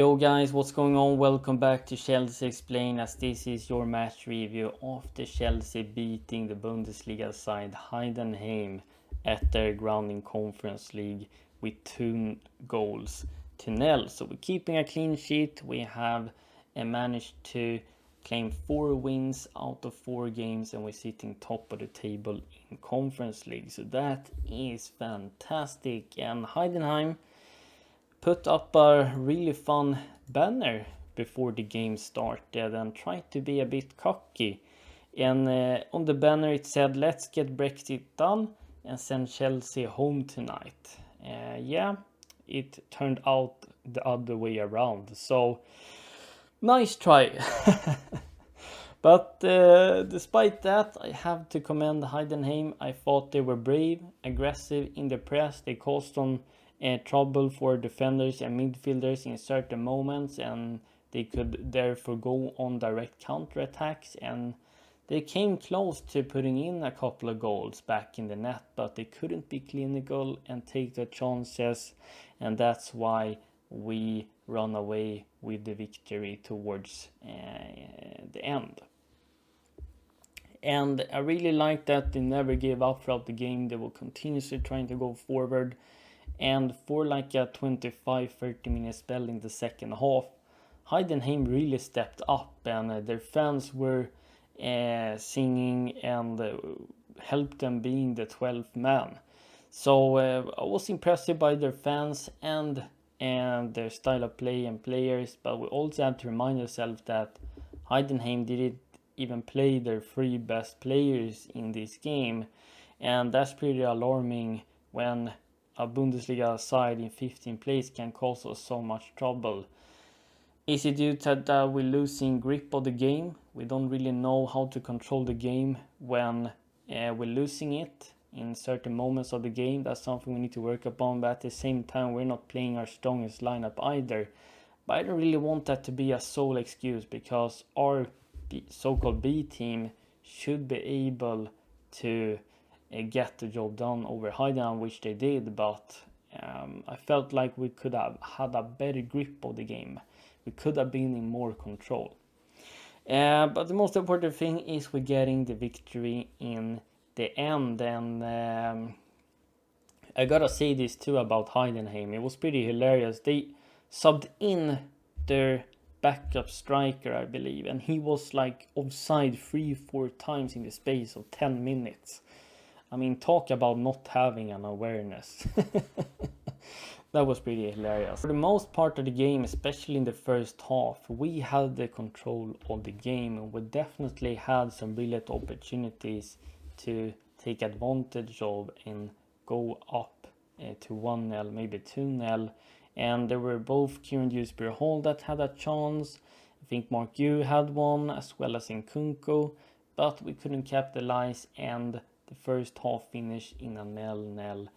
Yo guys, what's going on? Welcome back to Chelsea Explained, as this is your match review after Chelsea beating the Bundesliga side Heidenheim at their ground in Conference League with 2 goals to nil. So we're keeping a clean sheet. We have managed to claim 4 wins out of 4 games, and we're sitting top of the table in Conference League. So that is fantastic. And Heidenheim put up a really fun banner before the game started and tried to be a bit cocky. And on the banner it said, "Let's get Brexit done and send Chelsea home tonight." Yeah, it turned out the other way around. So nice try. But despite that, I have to commend Heidenheim. I thought they were brave, aggressive in the press. They caused some trouble for defenders and midfielders in certain moments, and they could therefore go on direct counterattacks. And they came close to putting in a couple of goals back in the net, but they couldn't be clinical and take the chances, and that's why we run away with the victory towards the end. And I really like that they never gave up throughout the game. They were continuously trying to go forward. And for like a 25-30 minute spell in the second half, Heidenheim really stepped up, and their fans were singing and helped them being the 12th man. So I was impressed by their fans and their style of play and players, but we also have to remind ourselves that Heidenheim didn't even play their 3 best players in this game, and that's pretty alarming when a Bundesliga side in 15th place can cause us so much trouble. Is it due to that we're losing grip of the game? We don't really know how to control the game when we're losing it in certain moments of the game. That's something we need to work upon, but at the same time we're not playing our strongest lineup either. But I don't really want that to be a sole excuse, because our so-called B team should be able to get the job done over Heidenheim, which they did, but I felt like we could have had a better grip of the game. We could have been in more control. But the most important thing is we're getting the victory in the end, and I gotta say this too about Heidenheim. It was pretty hilarious. They subbed in their backup striker, I believe, and he was like offside 3-4 times in the space of 10 minutes. I mean, talk about not having an awareness. That was pretty hilarious. For the most part of the game, especially in the first half, we had the control of the game, and we definitely had some brilliant opportunities to take advantage of and go up to 1-0, maybe 2-0. And there were both Kieran Dewsbury Hall that had a chance. I think Mark Yu had one, as well as Nkunku, but we couldn't capitalize, and the first half finished in a 0-0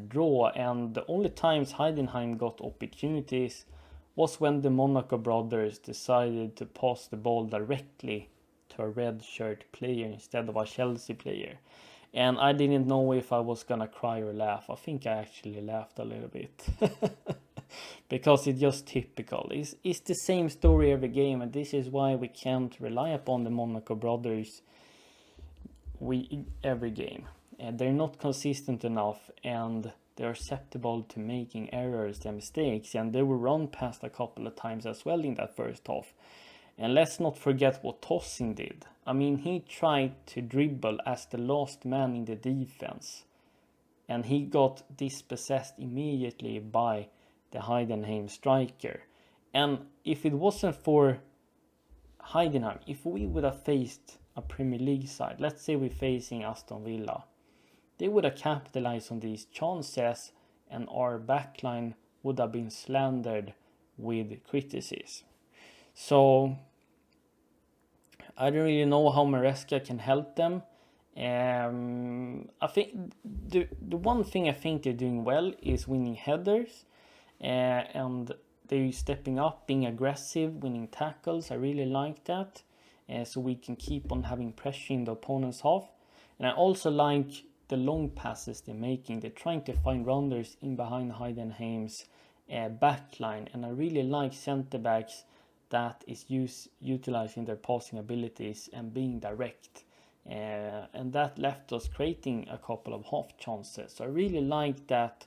draw. And the only times Heidenheim got opportunities was when the Monaco brothers decided to pass the ball directly to a red shirt player instead of a Chelsea player. And I didn't know if I was gonna cry or laugh. I think I actually laughed a little bit. Because it's just typical. It's the same story every game, and this is why we can't rely upon the Monaco brothers every game. And they're not consistent enough, and they're susceptible to making errors and mistakes, and they were run past a couple of times as well in that first half. And let's not forget what Tosin did. I mean, he tried to dribble as the last man in the defense, and he got dispossessed immediately by the Heidenheim striker. And if it wasn't for Heidenheim, if we would have faced a Premier League side, let's say we're facing Aston Villa, they would have capitalized on these chances, and our backline would have been slandered with criticism. So I don't really know how Maresca can help them. I think the one thing I think they're doing well is winning headers, and they're stepping up, being aggressive, winning tackles. I really like that, so we can keep on having pressure in the opponent's half. And I also like the long passes they're making. They're trying to find rounders in behind Heidenheim's backline, and I really like center backs that is utilizing their passing abilities and being direct. And that left us creating a couple of half chances. So I really like that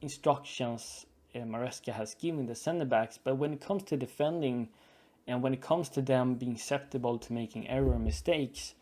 instructions Maresca has given the center backs. But when it comes to defending and when it comes to them being susceptible to making error mistakes,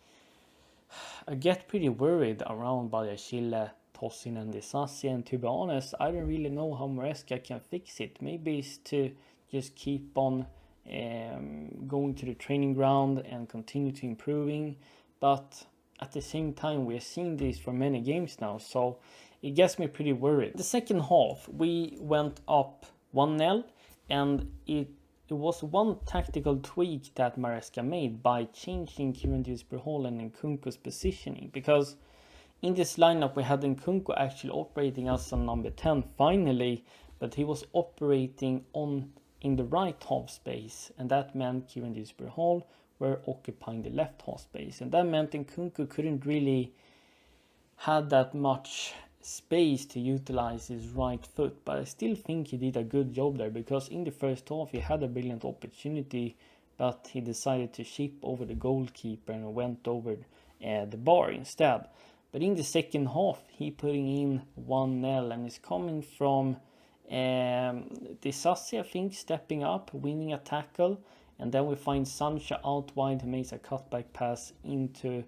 I get pretty worried around Badiashile, Tosin and Disasi, and to be honest, I don't really know how Maresca can fix it. Maybe it's to just keep on going to the training ground and continue to improving, but at the same time we are seeing this for many games now, so it gets me pretty worried. The second half we went up 1-0, and it was one tactical tweak that Maresca made by changing Kieran Dewsbury-Hall and Nkunku's positioning, because in this lineup we had Nkunku actually operating as a number 10 finally, but he was operating in the right half space, and that meant Kieran Dewsbury-Hall were occupying the left half space, and that meant Nkunku couldn't really have that much space to utilize his right foot. But I still think he did a good job there, because in the first half he had a brilliant opportunity, but he decided to chip over the goalkeeper and went over the bar instead. But in the second half he putting in 1-0, and it's coming from Disasi, I think, stepping up, winning a tackle, and then we find Sancho out wide who makes a cutback pass into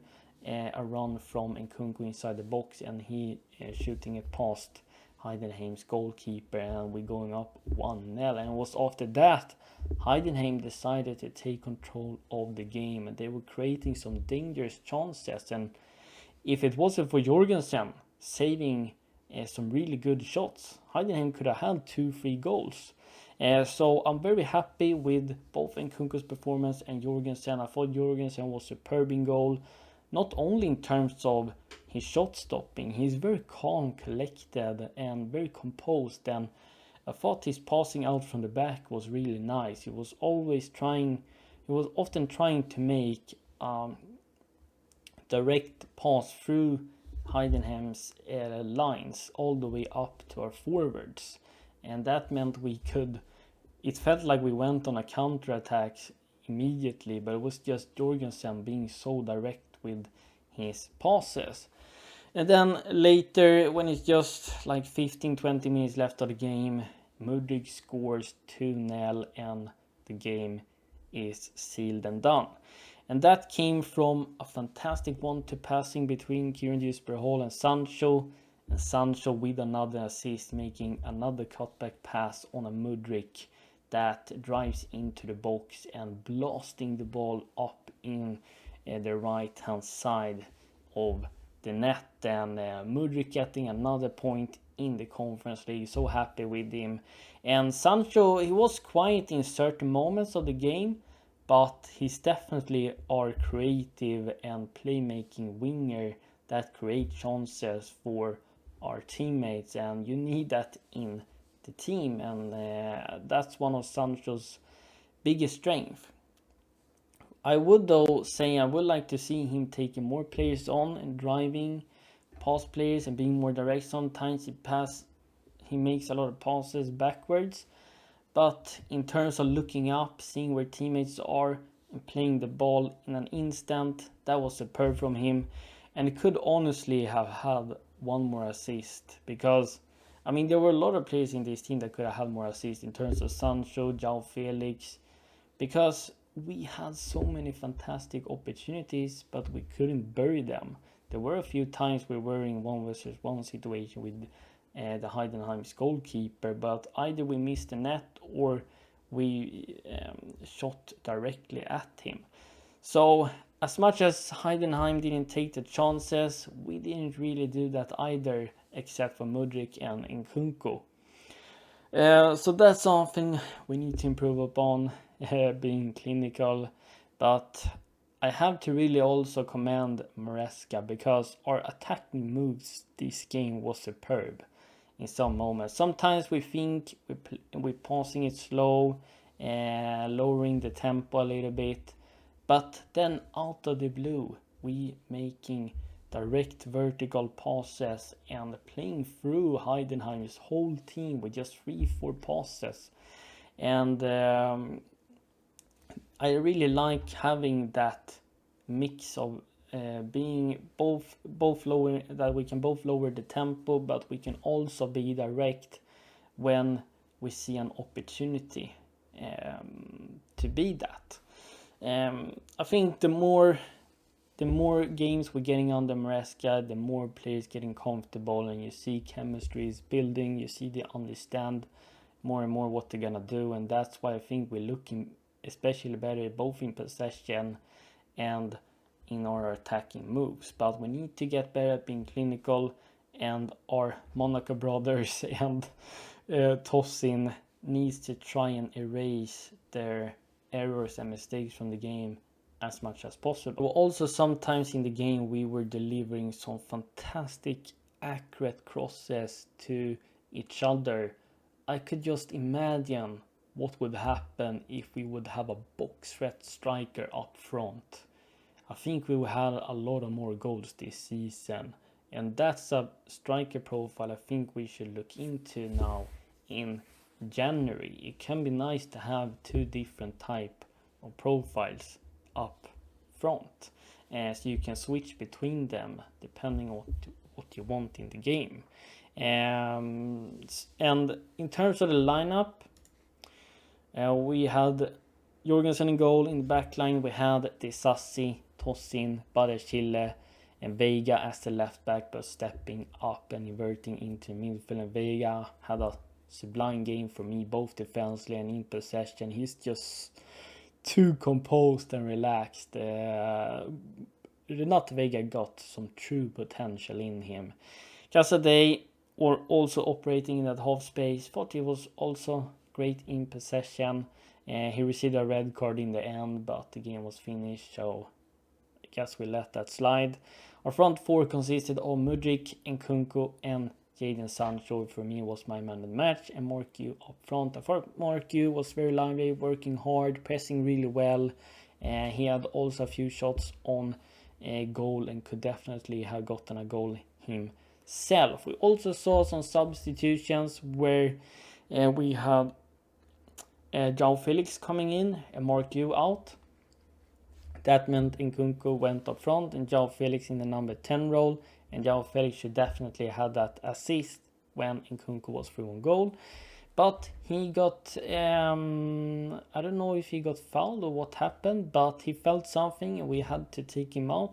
a run from Nkunku inside the box, and he shooting it past Heidenheim's goalkeeper, and we're going up 1-0. And it was after that Heidenheim decided to take control of the game, and they were creating some dangerous chances, and if it wasn't for Jorgensen saving some really good shots, Heidenheim could have had 2-3 goals. So I'm very happy with both Nkunku's performance and Jorgensen. I thought Jorgensen was superb in goal, not only in terms of his shot stopping, he's very calm, collected and very composed, and I thought his passing out from the back was really nice. He was often trying to make direct pass through Heidenheim's lines all the way up to our forwards, and that meant it felt like we went on a counter-attack immediately, but it was just Jorgensen being so direct with his passes. And then later, when it's just like 15-20 minutes left of the game, Mudryk scores 2-0 and the game is sealed and done. And that came from a fantastic 1-2 passing between Kieran Dewsbury-Hall and Sancho with another assist, making another cutback pass on a Mudryk that drives into the box and blasting the ball up in the right hand side of the net. And Mudryk getting another point in the Conference League, so happy with him. And Sancho, he was quiet in certain moments of the game, but he's definitely our creative and playmaking winger that creates chances for our teammates, and you need that in the team, and that's one of Sancho's biggest strengths. I would though say I would like to see him taking more players on and driving past players and being more direct. Sometimes he makes a lot of passes backwards, but in terms of looking up, seeing where teammates are and playing the ball in an instant, that was superb from him. And he could honestly have had one more assist, because I mean there were a lot of players in this team that could have had more assists in terms of Sancho, João Felix, because we had so many fantastic opportunities, but we couldn't bury them. There were a few times we were in 1-versus-1 situation with the Heidenheim's goalkeeper, but either we missed the net or we shot directly at him. So as much as Heidenheim didn't take the chances, we didn't really do that either, except for Mudryk and Nkunku. So that's something we need to improve upon, being clinical. But I have to really also commend Maresca, because our attacking moves this game was superb in some moments. Sometimes we think we're passing it slow, lowering the tempo a little bit, but then out of the blue we making direct vertical passes and playing through Heidenheim's whole team with just 3-4 passes. And I really like having that mix of being both lower, that we can both lower the tempo, but we can also be direct when we see an opportunity to be that. I think the more games we're getting under Maresca, the more players getting comfortable, and you see chemistry is building. You see they understand more and more what they're gonna do, and that's why I think we're looking especially better both in possession and in our attacking moves. But we need to get better at being clinical, and our Monaco brothers and Tosin needs to try and erase their errors and mistakes from the game as much as possible. Also, sometimes in the game we were delivering some fantastic accurate crosses to each other. I could just imagine what would happen if we would have a box threat striker up front. I think we will have a lot of more goals this season, and that's a striker profile I think we should look into now in January. It can be nice to have two different type of profiles up front, so you can switch between them depending on what you want in the game. And in terms of the lineup, we had Jorgensen in goal. In the back line we had Desassi, Tosin, Badachille and Vega as the left back, but stepping up and inverting into midfield. And Vega had a sublime game for me, both defensively and in possession. He's just too composed and relaxed. Renat Vega got some true potential in him. Casadei were also operating in that half space. Thought he was also great in possession. He received a red card in the end, but the game was finished, so I guess we let that slide. Our front four consisted of Mudryk, Nkunku and Sancho. For me was my man of the match, and Marku up front. I thought Marku was very lively, working hard, pressing really well. He had also a few shots on a goal and could definitely have gotten a goal himself. We also saw some substitutions where we had João Felix coming in and Marku out. That meant Nkunku went up front and João Felix in the number 10 role, and João Felix should definitely have that assist when Nkunku was through on goal. But he got, I don't know if he got fouled or what happened, but he felt something and we had to take him out.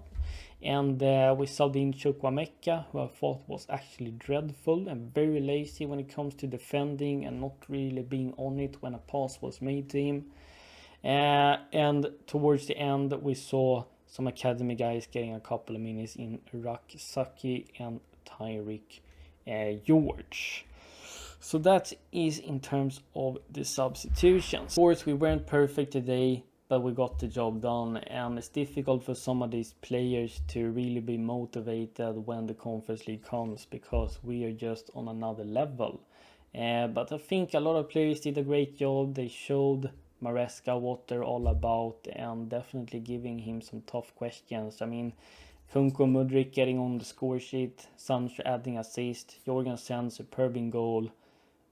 And we subbed in Chukwuemeka, who I thought was actually dreadful and very lazy when it comes to defending and not really being on it when a pass was made to him. And towards the end we saw some academy guys getting a couple of minutes in Saki and Tyreek George. So that is in terms of the substitutions. Of course we weren't perfect today, but we got the job done, and it's difficult for some of these players to really be motivated when the Conference League comes, because we are just on another level. But I think a lot of players did a great job. They showed Maresca what they're all about, and definitely giving him some tough questions. I mean, Nkunku and Mudryk getting on the score sheet, Sancho adding assist, Jorgensen superb in goal,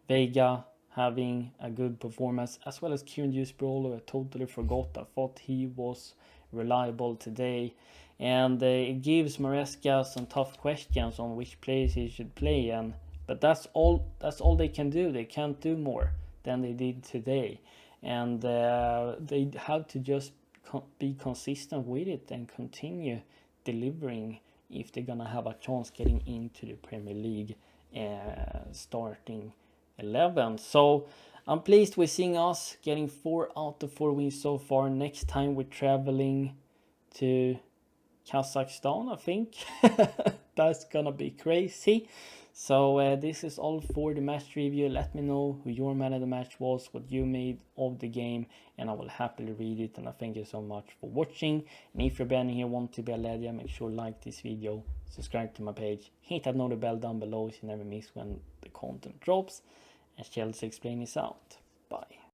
Vega having a good performance, as well as Kieran Dewsbury. I totally forgot. I thought he was reliable today, and it gives Maresca some tough questions on which players he should play. But that's all they can do. They can't do more than they did today, and they have to just be consistent with it and continue delivering if they're gonna have a chance getting into the Premier League starting 11. So I'm pleased with seeing us getting 4 out of 4 wins so far. Next time we're traveling to Kazakhstan, I think. That's gonna be crazy. So this is all for the match review. Let me know who your man of the match was, what you made of the game, and I will happily read it. And I thank you so much for watching. And if you're brand new here, want to be a legend, make sure to like this video, subscribe to my page, hit that notification bell down below so you never miss when the content drops. And CFCexplained is out. Bye.